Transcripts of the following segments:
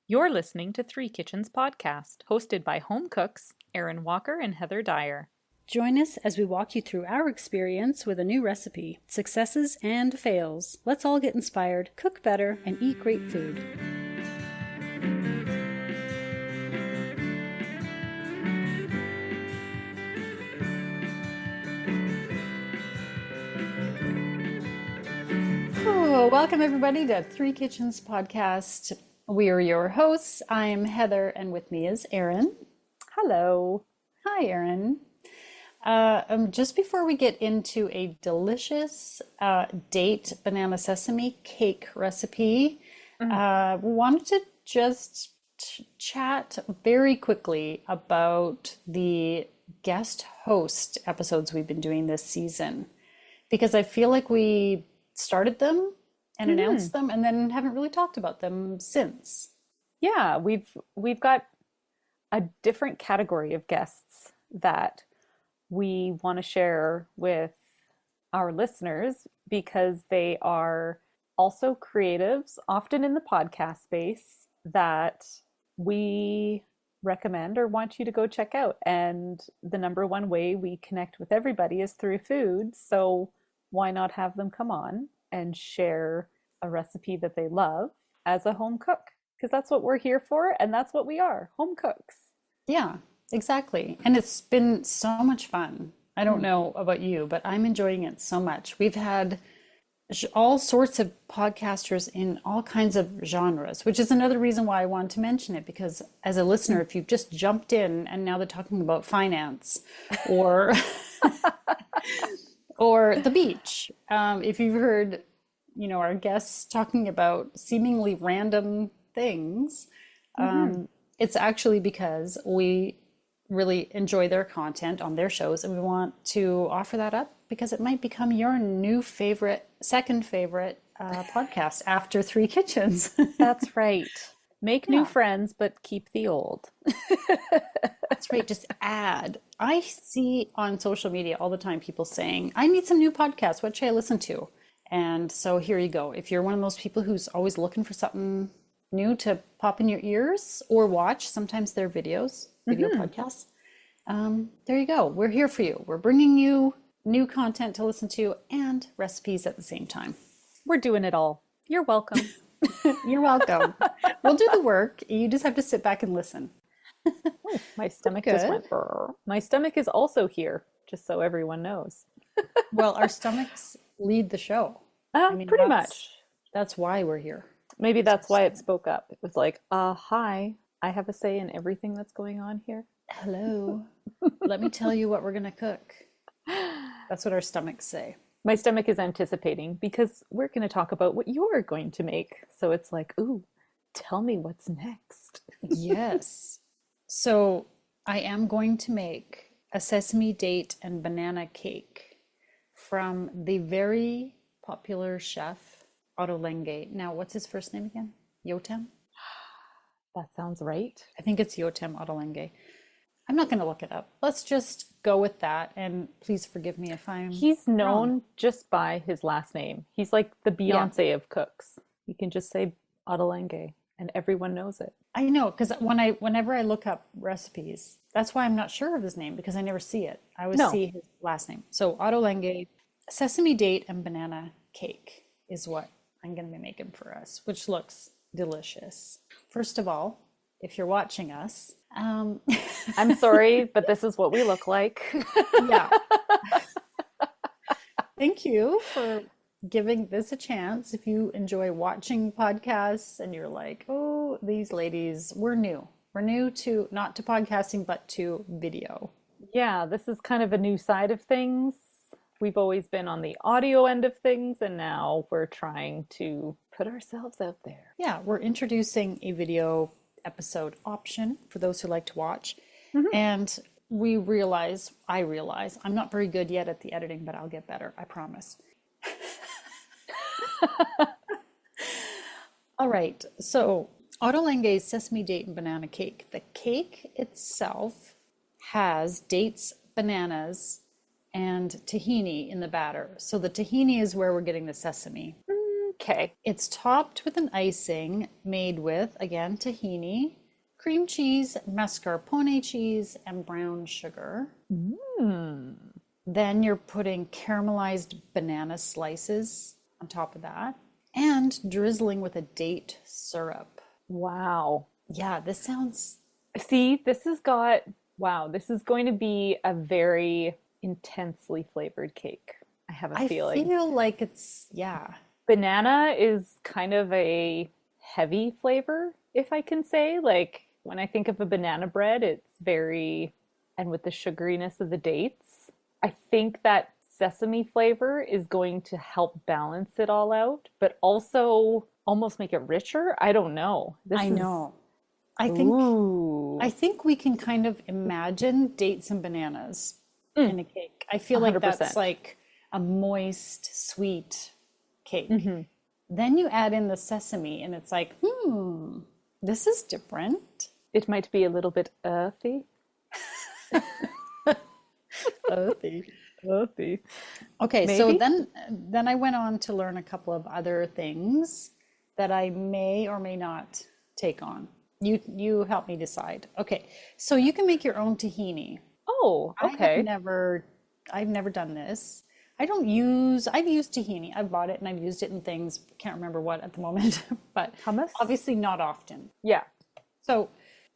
You're listening to Three Kitchens Podcast, hosted by home cooks Erin Walker and Heather Dyer. Join us as we walk you through our experience with a new recipe, successes and fails. Let's all get inspired, cook better, and eat great food. Oh, welcome everybody to Three Kitchens Podcast. We are your hosts. I'm Heather, and with me is Erin. Hello. Hi, Erin. Just before we get into a delicious date banana sesame cake recipe, we wanted to just chat very quickly about the guest host episodes we've been doing this season, because I feel like we started them and announced them and then haven't really talked about them since. Yeah, we've got a different category of guests that we want to share with our listeners because they are also creatives, often in the podcast space, that we recommend or want you to go check out. And the number one way we connect with everybody is through food. So why not have them come on and share a recipe that they love as a home cook? Because that's what we're here for, and that's what we are, home cooks. Yeah, exactly. And it's been so much fun. I don't know about you, but I'm enjoying it so much. We've had all sorts of podcasters in all kinds of genres, which is another reason why I wanted to mention it, because as a listener, if you've just jumped in and now they're talking about finance or or the beach, if you've heard, our guests talking about seemingly random things, it's actually because we really enjoy their content on their shows, and we want to offer that up because it might become your new favorite, second favorite podcast after Three Kitchens. That's right. Make new friends, but keep the old. That's right. Just add. I see on social media all the time people saying, I need some new podcasts. What should I listen to? And so here you go. If you're one of those people who's always looking for something new to pop in your ears or watch, sometimes they're videos, video podcasts. There you go. We're here for you. We're bringing you new content to listen to and recipes at the same time. We're doing it all. You're welcome. You're welcome. We'll do the work. You just have to sit back and listen. Oh, my stomach just went brr. My stomach is also here, just so everyone knows. Well, our stomachs lead the show. Pretty much. That's why we're here. Maybe that's why it spoke up. It was like, hi, I have a say in everything that's going on here. Hello. Let me tell you what we're going to cook. That's what our stomachs say. My stomach is anticipating because we're going to talk about what you're going to make. So it's like, ooh, tell me what's next. Yes. So I am going to make a sesame date and banana cake from the very popular chef Ottolenghi. Now, what's his first name again? Yotam? That sounds right. I think it's Yotam Ottolenghi. I'm not going to look it up. Let's just go with that. And please forgive me if I'm He's known wrong. just by his last name. He's like the Beyonce of cooks. You can just say Ottolenghi and everyone knows it. I know, because whenever I look up recipes, that's why I'm not sure of his name, because I never see it. I always see his last name. So Ottolenghi, sesame date and banana cake is what I'm going to be making for us, which looks delicious. First of all, if you're watching us, I'm sorry, but this is what we look like. Yeah. Thank you for giving this a chance. If you enjoy watching podcasts and you're like, oh, these ladies, we're new. We're new to not to podcasting, but to video. Yeah, this is kind of a new side of things. We've always been on the audio end of things, and now we're trying to put ourselves out there. Yeah, we're introducing a video episode option for those who like to watch. And I realize I'm not very good yet at the editing, but I'll get better, I promise. All right, so Ottolenghi's sesame date and banana cake. The cake itself has dates, bananas, and tahini in the batter. So the tahini is where we're getting the sesame. Okay. It's topped with an icing made with, again, tahini, cream cheese, mascarpone cheese, and brown sugar. Mm. Then you're putting caramelized banana slices on top of that and drizzling with a date syrup. Wow. Yeah, this sounds, See, wow, this is going to be a very intensely flavored cake. I have a I feeling. feel like it's, yeah. Banana is kind of a heavy flavor, if I can say. Like when I think of a banana bread, it's very, and with the sugariness of the dates, I think that sesame flavor is going to help balance it all out, but also almost make it richer. I don't know. I This is, know. I think I ooh, think we can kind of imagine dates and bananas in a cake. I feel like that's 100%. like a moist, sweet cake. Hmm. Then you add in the sesame and it's like, this is different. It might be a little bit earthy. Earthy. Earthy. Okay, so Maybe? then I went on to learn a couple of other things that I may or may not take on. You help me decide. Okay, so you can make your own tahini. Oh, I have okay. I've never done this. I've used tahini. I've bought it and I've used it in things, can't remember what at the moment, but Hummus? obviously not often. Yeah. So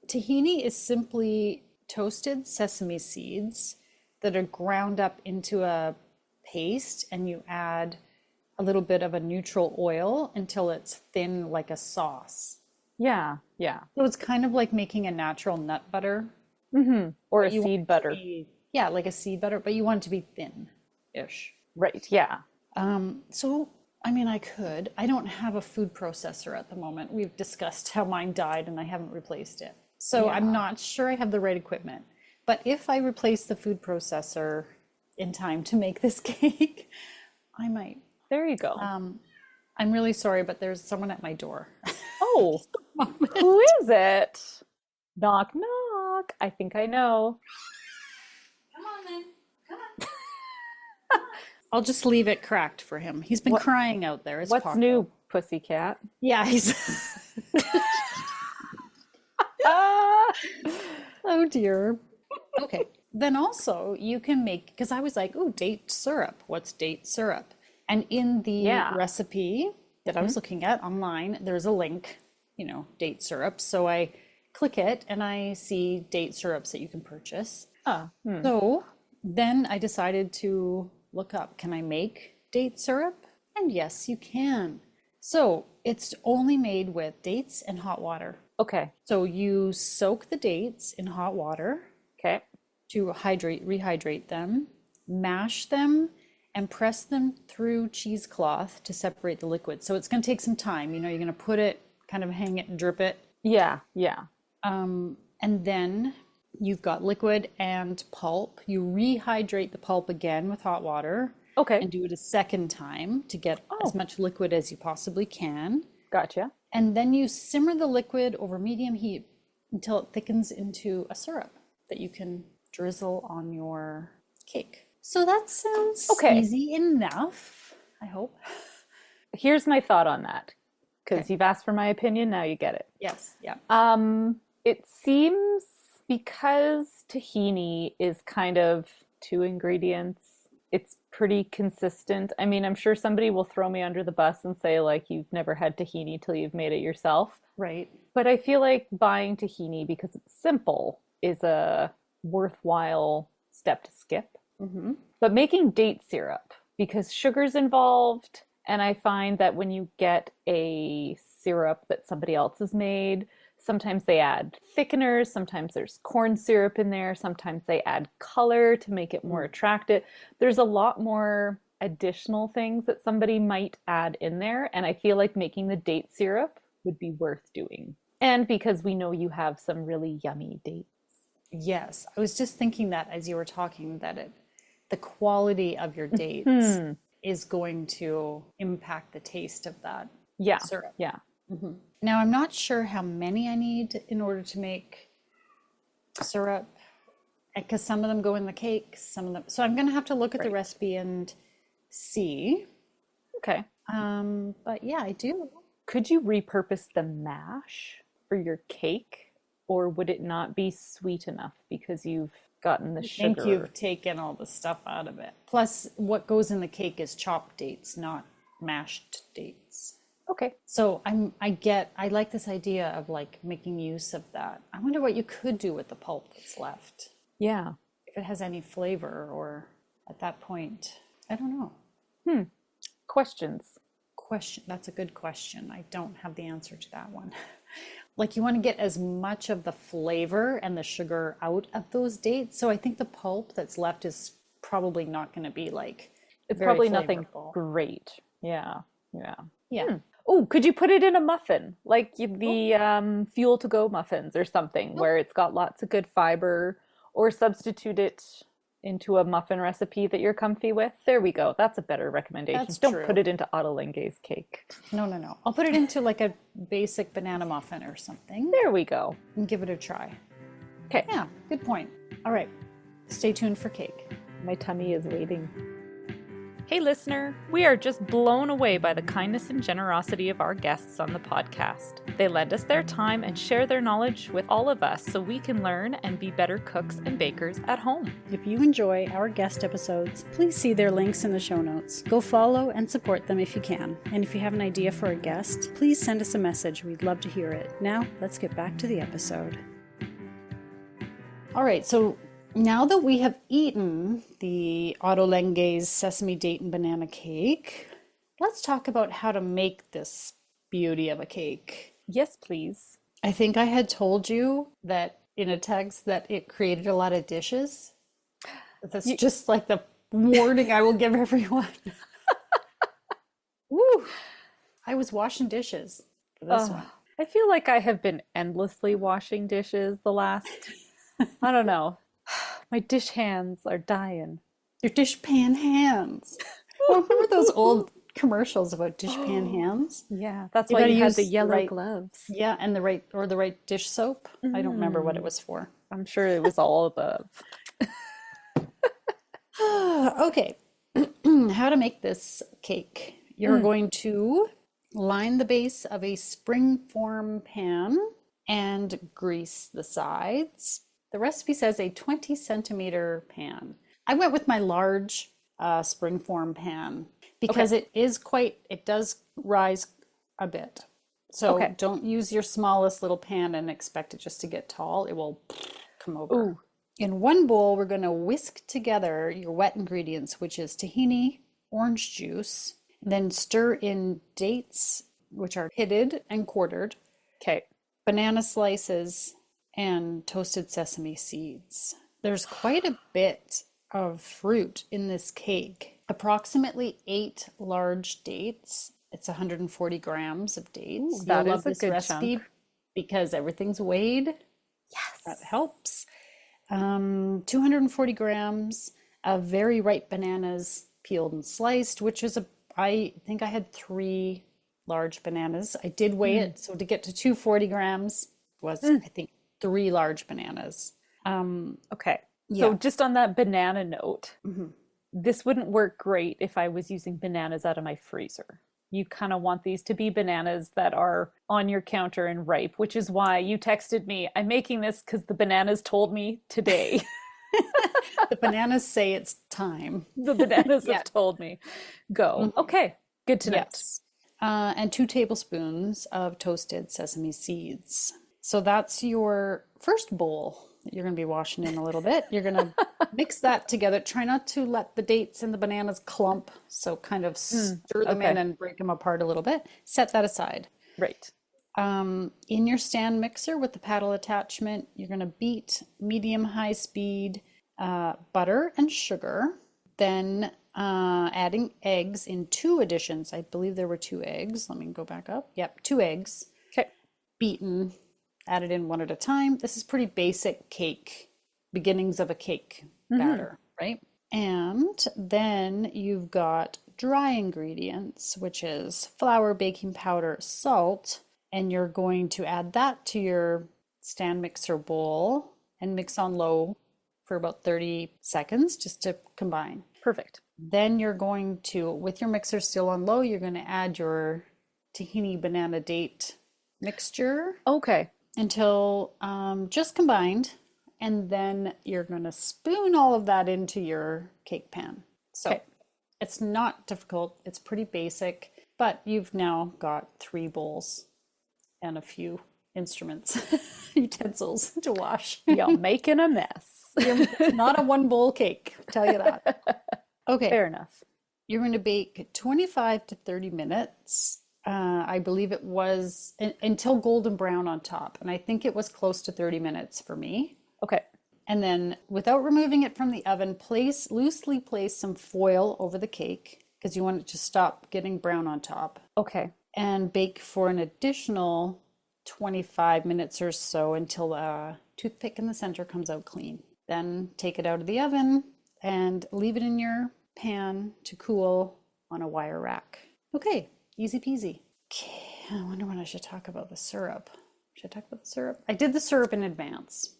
tahini is simply toasted sesame seeds that are ground up into a paste and you add a little bit of a neutral oil until it's thin like a sauce. Yeah. Yeah. So it's kind of like making a natural nut butter, Or a but you want seed it to butter. be, yeah, like a seed butter, but you want it to be thin-ish. Right. Yeah. So, I mean, I don't have a food processor at the moment. We've discussed how mine died and I haven't replaced it. So I'm Yeah. not sure I have the right equipment. But if I replace the food processor in time to make this cake, I might. There you go. I'm really sorry, but there's someone at my door. Oh, who Moment. is it? Knock, knock. I think I know. Come on then. Come on. I'll just leave it cracked for him. He's been What crying out there. It's what's Paco. new, pussycat? Yeah, he's. Ah! Oh dear. Okay. Then also you can make, because I was like, oh, date syrup. What's date syrup? And in the Yeah. recipe that I was looking at online, there's a link, date syrup. So I click it and I see date syrups that you can purchase. Ah, So then I decided to look up, can I make date syrup? And yes, you can. So it's only made with dates and hot water. okay. So you soak the dates in hot water Okay. to rehydrate them, mash them, and press them through cheesecloth to separate the liquid. So it's going to take some time. You're going to put it, kind of hang it, drip it, Yeah. Yeah. and then you've got liquid and pulp. You rehydrate the pulp again with hot water Okay. and do it a second time to get as Oh, much liquid as you possibly can. gotcha. And then you simmer the liquid over medium heat until it thickens into a syrup that you can drizzle on your cake. So that sounds Okay. easy enough, I hope. Here's my thought on that. Okay. Because you've asked for my opinion, now you get it. Yes. Yeah. It seems because tahini is kind of two ingredients, it's pretty consistent. I mean, I'm sure somebody will throw me under the bus and say, like, you've never had tahini till you've made it yourself. Right. But I feel like buying tahini because it's simple is a worthwhile step to skip. But making date syrup, because sugar's involved, and I find that when you get a syrup that somebody else has made, sometimes they add thickeners, sometimes there's corn syrup in there, sometimes they add color to make it more attractive. There's a lot more additional things that somebody might add in there, and I feel like making the date syrup would be worth doing. And because we know you have some really yummy dates. Yes. I was just thinking that as you were talking, that the quality of your dates Hmm. is going to impact the taste of that Yeah, syrup. yeah. Now, I'm not sure how many I need in order to make syrup, because some of them go in the cake, some of them. So I'm going to have to look at the Right. recipe and see. Okay. But yeah, I do. Could you repurpose the mash for your cake, or would it not be sweet enough because you've gotten the I think sugar? you've taken all the stuff out of it. Plus, what goes in the cake is chopped dates, not mashed dates. Okay. So I like this idea of like making use of that. I wonder what you could do with the pulp that's left. Yeah. If it has any flavor or at that point, I don't know. Questions. Question, that's a good question. I don't have the answer to that one. Like you want to get as much of the flavor and the sugar out of those dates. So I think the pulp that's left is probably not going to be like It's very probably nothing flavorful. great. Yeah. Yeah. Yeah. Oh, could you put it in a muffin, like Oh, the fuel to go muffins or something, oh, where it's got lots of good fiber, or substitute it into a muffin recipe that you're comfy with? There we go. That's a better recommendation. that's Don't put true. it into Ottolenghi's cake. No, no, no. I'll put it into like a basic banana muffin or something There we go. and give it a try. Okay, Yeah, good point. All right. Stay tuned for cake. my tummy is waiting. Hey, listener, we are just blown away by the kindness and generosity of our guests on the podcast. They lend us their time and share their knowledge with all of us so we can learn and be better cooks and bakers at home. If you enjoy our guest episodes, please see their links in the show notes. Go follow and support them if you can. And if you have an idea for a guest, please send us a message. We'd love to hear it. Now, let's get back to the episode. All right, so now that we have eaten the Ottolenghi's sesame date and banana cake, let's talk about how to make this beauty of a cake. Yes, please. I think I had told you that in a text that it created a lot of dishes. That's just like the warning I will give everyone. Woo! I was washing dishes for this one. I feel like I have been endlessly washing dishes the last, I don't know. My dish hands are dying. Your dishpan hands. Remember those old commercials about dishpan hands? Yeah, that's You why gotta you had use the the yellow right- gloves. Yeah, and the right dish soap. I don't remember what it was for. I'm sure it was all above. Okay, how to make this cake. You're going to line the base of a springform pan and grease the sides. The recipe says a 20 centimeter pan. I went with my large springform pan because it does rise a bit. So Okay. don't use your smallest little pan and expect it just to get tall. It will come over. Ooh. In one bowl, we're going to whisk together your wet ingredients, which is tahini, orange juice, then stir in dates, which are pitted and quartered, Okay. banana slices, and toasted sesame seeds. There's quite a bit of fruit in this cake. Approximately 8 large dates. It's 140 grams of dates. Ooh, that You'll is love a this good recipe chunk. because everything's weighed. Yes. That helps. 240 grams of very ripe bananas, peeled and sliced, I think I had 3 large bananas. I did weigh it, so to get to 240 grams was, I think, 3 large bananas. Okay. Yeah. So just on that banana note, this wouldn't work great if I was using bananas out of my freezer. You kind of want these to be bananas that are on your counter and ripe, which is why you texted me, I'm making this because the bananas told me today. The bananas say it's time. The bananas Yeah. have told me. Go. Okay. Good to know. Yes. And 2 tablespoons of toasted sesame seeds. So that's your first bowl that you're going to be washing in a little bit. You're going to mix that together. Try not to let the dates and the bananas clump. So kind of stir them in okay. and break them apart a little bit. Set that aside. Right. In your stand mixer with the paddle attachment, you're going to beat medium-high speed butter and sugar. Then adding eggs in 2 additions. I believe there were 2 eggs. Let me go back up. Yep, 2 eggs Okay. beaten, added in one at a time. This is pretty basic cake, beginnings of a cake batter, right? And then you've got dry ingredients, which is flour, baking powder, salt, and you're going to add that to your stand mixer bowl and mix on low for about 30 seconds just to combine. Perfect. Then you're going to, with your mixer still on low, you're going to add your tahini banana date mixture Okay. until just combined. And then you're going to spoon all of that into your cake pan. So Okay. it's not difficult. It's pretty basic, but you've now got 3 bowls and a few instruments, utensils to wash. You're making a mess. It's not a 1 bowl cake, I'll tell you that. Okay. Fair enough. You're going to bake 25 to 30 minutes. I believe it was until golden brown on top. And I think it was close to 30 minutes for me. Okay. And then without removing it from the oven, loosely place some foil over the cake because you want it to stop getting brown on top. Okay. And bake for an additional 25 minutes or so until the toothpick in the center comes out clean. Then take it out of the oven and leave it in your pan to cool on a wire rack. Okay, easy peasy. Okay, I wonder when I should talk about the syrup. Should I talk about the syrup? I did the syrup in advance.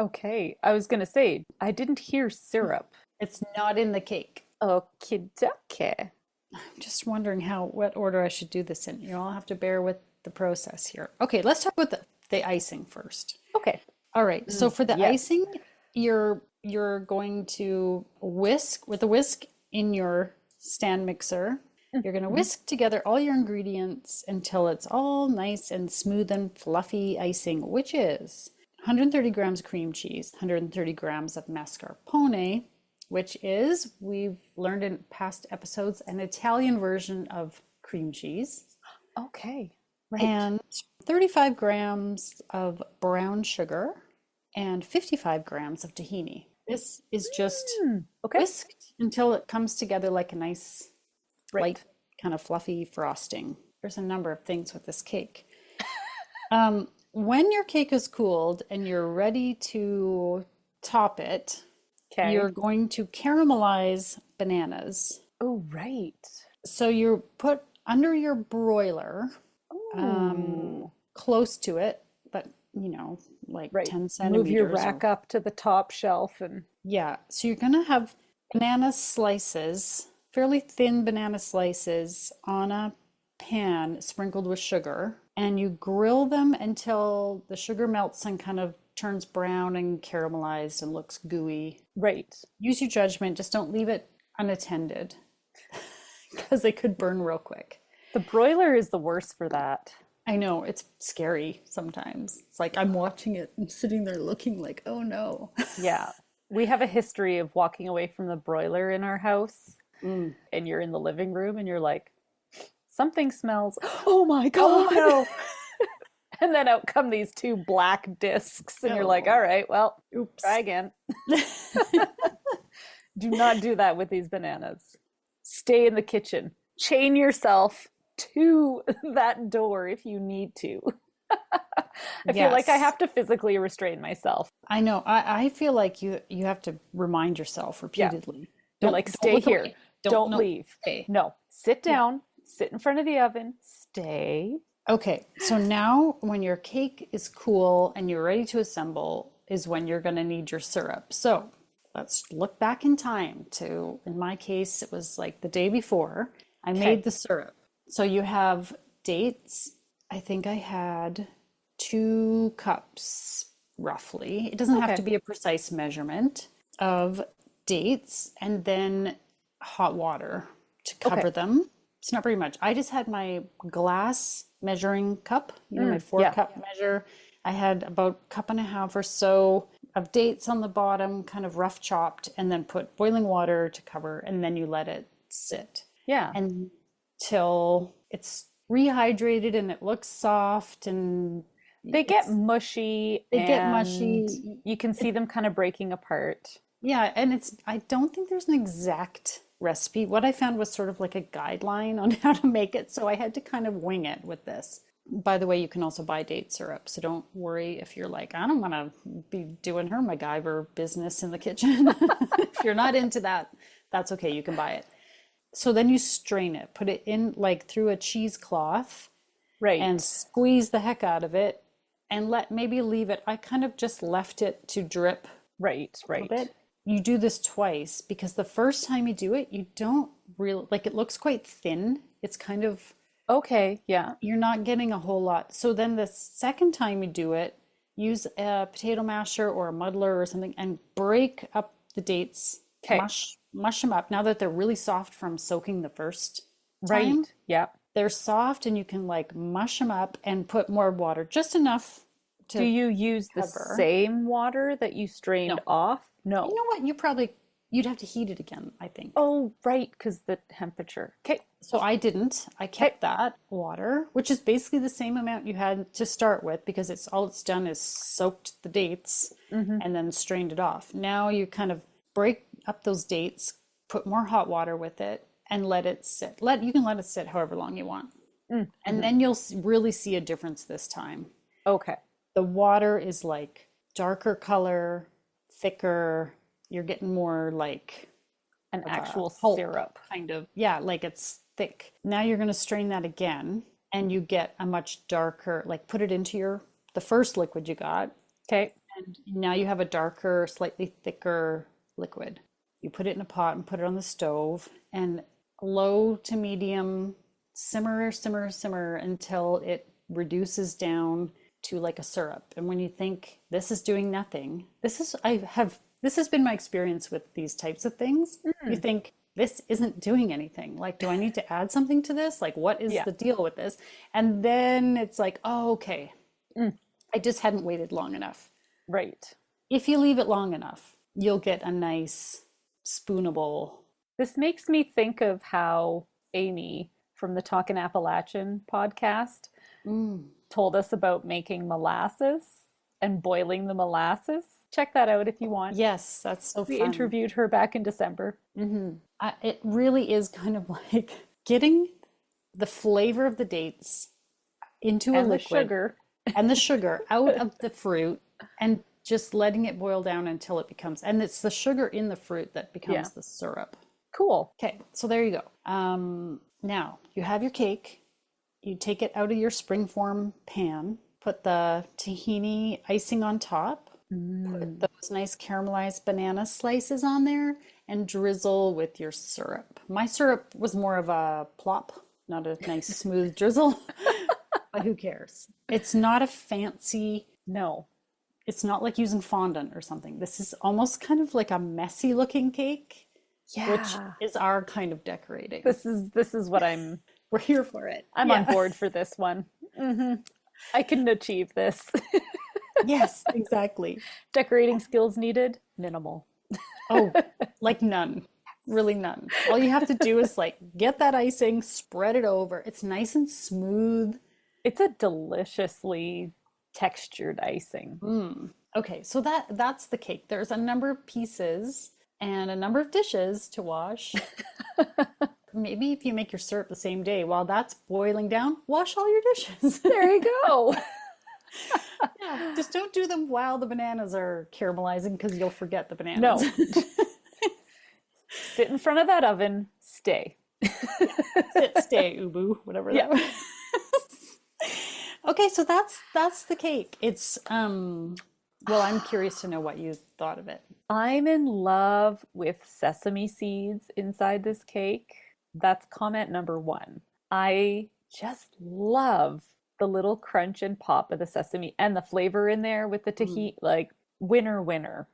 Okay. I was going to say, I didn't hear syrup. It's not in the cake. Okie dokie. I'm just wondering what order I should do this in. You all have to bear with the process here. Okay, let's talk about the icing first. Okay. All right, so for the yes. icing, you're going to whisk with a whisk in your stand mixer. You're going to whisk together all your ingredients until it's all nice and smooth and fluffy icing, which is 130 grams cream cheese, 130 grams of mascarpone, which is, we've learned in past episodes, an Italian version of cream cheese. Okay. Right. And 35 grams of brown sugar and 55 grams of tahini. This is just okay. whisked until it comes together like a nice, light, kind of fluffy frosting. There's a number of things with this cake. When your cake is cooled and you're ready to top it, Okay. you're going to caramelize bananas. Oh, right. So you put under your broiler, close to it, but like 10 centimeters. Move your rack up to the top shelf and Yeah. So you're going to have banana slices, fairly thin banana slices on a pan sprinkled with sugar, and you grill them until the sugar melts and kind of turns brown and caramelized and looks gooey. right. Use your judgment, just don't leave it unattended because they could burn real quick. The broiler is the worst for that. I know, it's scary sometimes. It's like I'm watching it and sitting there looking like, oh no. Yeah. We have a history of walking away from the broiler in our house and you're in the living room and you're like, something smells. Oh my God. Oh no. And then out come these 2 black discs and you're like, all right, well, Oops. try again. Do not do that with these bananas. Stay in the kitchen. Chain yourself to that door if you need to. I feel like I have to physically restrain myself. I know. I feel like you have to remind yourself repeatedly. You're like, stay look here. away. Don't no, leave. stay. No, sit down, sit in front of the oven, stay. Okay, so now when your cake is cool and you're ready to assemble is when you're going to need your syrup. So let's look back in time to, in my case, it was like the day before I made the syrup. So you have dates. I think I had 2 cups roughly. It doesn't have to be a precise measurement of dates, and then hot water to cover them. It's not very much. I just had my glass measuring cup, my 4-cup measure. I had about 1.5 cups or so of dates on the bottom, kind of rough chopped, and then put boiling water to cover, and then you let it sit. Yeah. Until it's rehydrated and it looks soft and they get mushy. You can see them kind of breaking apart. Yeah, and I don't think there's an exact recipe. What I found was sort of like a guideline on how to make it, so I had to kind of wing it with this. By the way, you can also buy date syrup, so don't worry if you're like, I don't want to be doing her MacGyver business in the kitchen. If you're not into that, that's okay, you can buy it. So then you strain it, put it in like through a cheesecloth, right, and squeeze the heck out of it, and maybe leave it. I kind of just left it to drip, right, a bit, you do this twice because the first time you do it, you don't really like it looks quite thin. It's kind of Okay, yeah. you're not getting a whole lot. So then the second time you do it, use a potato masher or a muddler or something and break up the dates, Okay. mush them up. Now that they're really soft from soaking the first time, Right. Yeah. they're soft and you can like mush them up and put more water, just enough Do to you use the cover. same water that you No. strained off? You No. know what? You'd have to heat it again, I think. Oh, right, because the temperature. Okay. So I didn't. I Okay. kept that water, which is basically the same amount you had to start with because it's done is soaked the dates and then strained it off. Now you kind of break up those dates, put more hot water with it, and let it sit. You can let it sit however long you want. And then you'll really see a difference this time. Okay. The water is like darker color, thicker. You're getting more like An of a actual pulp syrup. kind of. Yeah, like it's thick. Now you're going to strain that again and you get a much darker, like put it into the first liquid you got. Okay. And now you have a darker, slightly thicker liquid. You put it in a pot and put it on the stove and low to medium simmer until it reduces down to like a syrup. And when you think this is doing nothing, this has been my experience with these types of things. You think this isn't doing anything. Like, do I need to add something to this? Like, what is Yeah. the deal with this? And then it's like, oh, okay. I just hadn't waited long enough. Right. If you leave it long enough, you'll get a nice spoonable. This makes me think of how Amy from the Talkin' Appalachian podcast told us about making molasses and boiling the molasses. Check that out if you want. Yes, that's so We fun. interviewed her back in December. It really is kind of like getting the flavor of the dates into a And the liquid sugar. and the sugar out of the fruit and just letting it boil down until it becomes, and it's the sugar in the fruit that becomes Yeah. the syrup. Cool. Okay, so there you go. Now you have your cake. You take it out of your springform pan, put the tahini icing on top, put those nice caramelized banana slices on there, and drizzle with your syrup. My syrup was more of a plop, not a nice smooth drizzle, but who cares? It's not a fancy, No. it's not like using fondant or something. This is almost kind of like a messy looking cake, which Yeah. is our kind of decorating. This is what We're here for it. I'm Yeah. on board for this one. I can achieve this. Yes, exactly. Decorating skills needed? Minimal. Oh, like none. Really none. All you have to do is like get that icing, spread it over. It's nice and smooth. It's a deliciously textured icing. Okay, so that's the cake. There's a number of pieces and a number of dishes to wash. Maybe if you make your syrup the same day while that's boiling down, wash all your dishes. There you go. Yeah, just don't do them while the bananas are caramelizing because you'll forget the bananas. No. Sit in front of that oven, stay. Sit, stay, ubu, whatever that was. Okay, so that's the cake. It's well, I'm curious to know what you thought of it. I'm in love with sesame seeds inside this cake. That's comment number one. I just love the little crunch and pop of the sesame and the flavor in there with the tahini, like winner.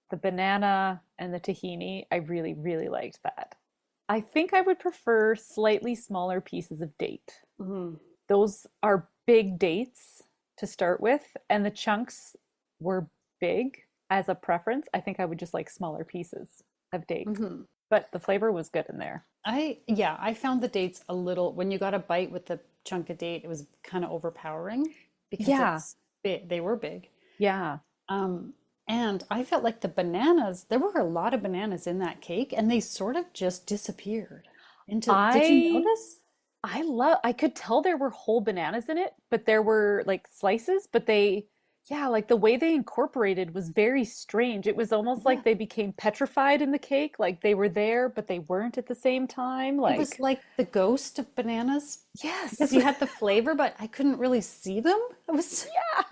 The banana and the tahini, I really, really liked that. I think I would prefer slightly smaller pieces of date. Those are big dates to start with, and the chunks were big as a preference. I think I would just like smaller pieces of date. But the flavor was good in there. I found the dates a little, when you got a bite with the chunk of date, it was kind of overpowering because Yeah. it's big. They were big. Yeah. And I felt like the bananas, there were a lot of bananas in that cake and they sort of just disappeared into, did you notice? I could tell there were whole bananas in it, but there were like slices, but they yeah, like the way they incorporated was very strange. It was almost Yeah. like they became petrified in the cake, like they were there, but they weren't at the same time. It was Like, like the ghost of bananas because yes. you had the flavor, but I couldn't really see them. It was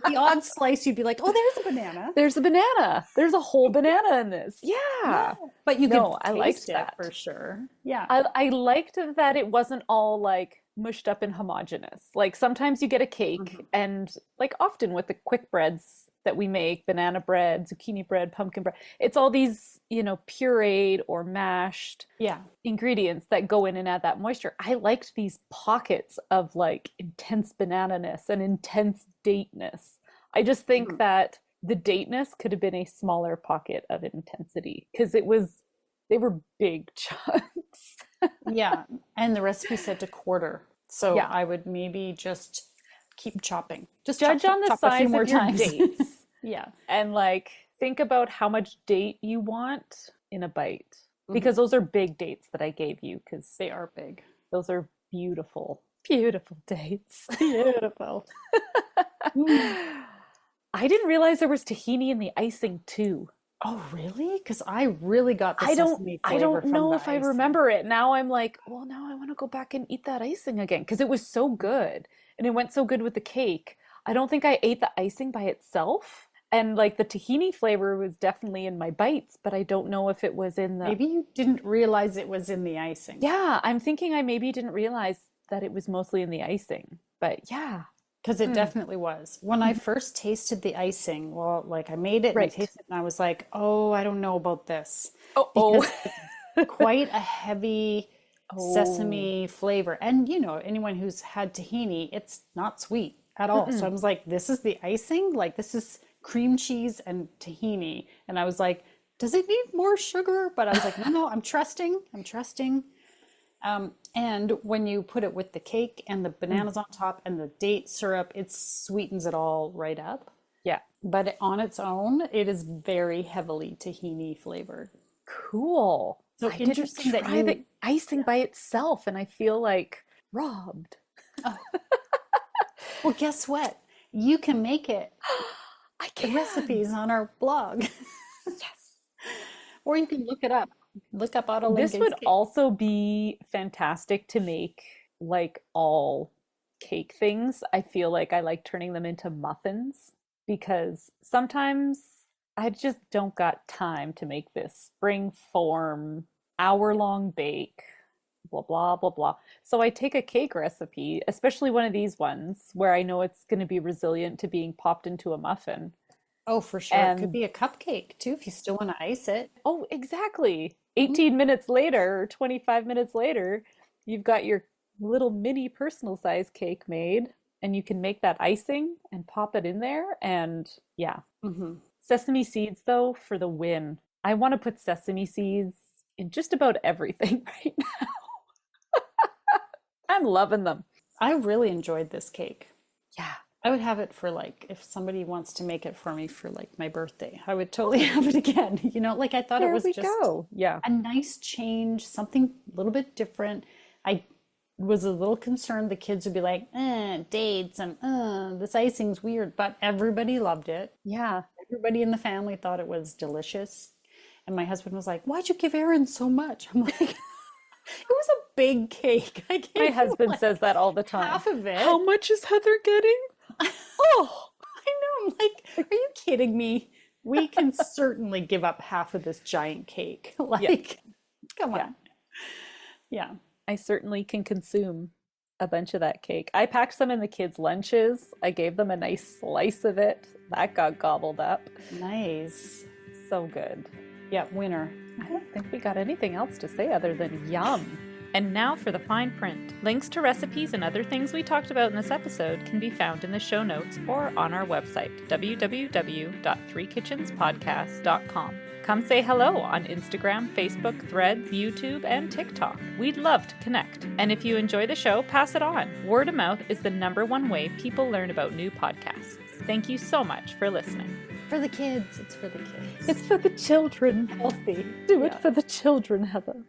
the odd slice, you'd be like, oh, there's a banana. There's a banana. There's a whole banana in this. Yeah. Yeah. But you could No, I liked taste it that. for sure. Yeah. I liked that it wasn't all like mushed up and homogenous. Like sometimes you get a cake Mhm. and like often with the quick breads that we make, banana bread, zucchini bread, pumpkin bread, it's all these, pureed or mashed Yeah. ingredients that go in and add that moisture. I liked these pockets of like intense banana-ness and intense dateness. I just think Mhm. that the dateness could have been a smaller pocket of intensity because they were big chunks. Yeah. And the recipe said to quarter. So Yeah. I would maybe just keep chopping. Just chop, Judge chop, on the chop a few size more of your times. dates Yeah. and like think about how much date you want in a bite Mhm. because those are big dates that I gave you because They are big. those are beautiful, beautiful dates. Beautiful. Mm. I didn't realize there was tahini in the icing too. Oh, really? Because I really got the I don't sesame I flavor don't from know the if I icing. remember it. Now I'm like, well, now I want to go back and eat that icing again because it was so good and it went so good with the cake. I don't think I ate the icing by itself. And like the tahini flavor was definitely in my bites, but I don't know if it was in the. Maybe you didn't realize it was in the icing. Yeah, I'm thinking I maybe didn't realize that it was mostly in the icing. But yeah. Because it Mm. definitely was. When I Mhm. first tasted the icing, well, like I made it and I Right. tasted it and I was like, oh, I don't know about this. Oh, oh. Because quite a heavy Oh. sesame flavor. And anyone who's had tahini, it's not sweet at all. So I Mm-mm. was like, this is the icing? Like this is cream cheese and tahini. And I was like, does it need more sugar? But I was like, no, no, I'm trusting. I'm trusting. And when you put it with the cake and the Mm. bananas on top and the date syrup, it sweetens it all right up. Yeah. But on its own, it is very heavily tahini flavored. Cool. So I didn't interesting that try the you, icing by itself, and I feel like robbed. oh, well, guess what? You can make it. I The can. recipe's on our blog, Yes. or you can look it up. Look up This Ottolenghi's would cake. also be fantastic to make like all cake things. I feel like I like turning them into muffins because sometimes I just don't got time to make this spring form hour-long bake, blah blah blah blah. So I take a cake recipe, especially one of these ones where I know it's going to be resilient to being popped into a muffin. Oh, for sure. It could And be a cupcake too if you still want to ice it. oh, exactly. Mhm. 18 minutes later, or 25 minutes later, you've got your little mini personal size cake made, and you can make that icing and pop it in there. And yeah, Mhm. sesame seeds, though, for the win. I want to put sesame seeds in just about everything right now. I'm loving them. I really enjoyed this cake. Yeah. I would have it for like if somebody wants to make it for me for like my birthday. I would totally have it again. Like I thought it There was we just go. Yeah. a nice change, something a little bit different. I was a little concerned the kids would be like, dates and this icing's weird, but everybody loved it. Yeah. Everybody in the family thought it was delicious. And my husband was like, why'd you give Erin so much? I'm like, it was a big cake. I My gave you husband like says that all the time. half of How it. much is Heather getting? Oh, I know. I'm like, are you kidding me? We can certainly give up half of this giant cake. yeah. Like, come Yeah. on. Yeah. I certainly can consume a bunch of that cake. I packed some in the kids' lunches. I gave them a nice slice of it. That got gobbled up. Nice. So good. Yeah, winner. I don't think we got anything else to say other than yum. And now for the fine print. Links to recipes and other things we talked about in this episode can be found in the show notes or on our website, www.threekitchenspodcast.com. Come say hello on Instagram, Facebook, Threads, YouTube, and TikTok. We'd love to connect. And if you enjoy the show, pass it on. Word of mouth is the #1 way people learn about new podcasts. Thank you so much for listening. For the kids. It's for the kids. It's for the children. Healthy. Do it Yeah. for the children, Heather.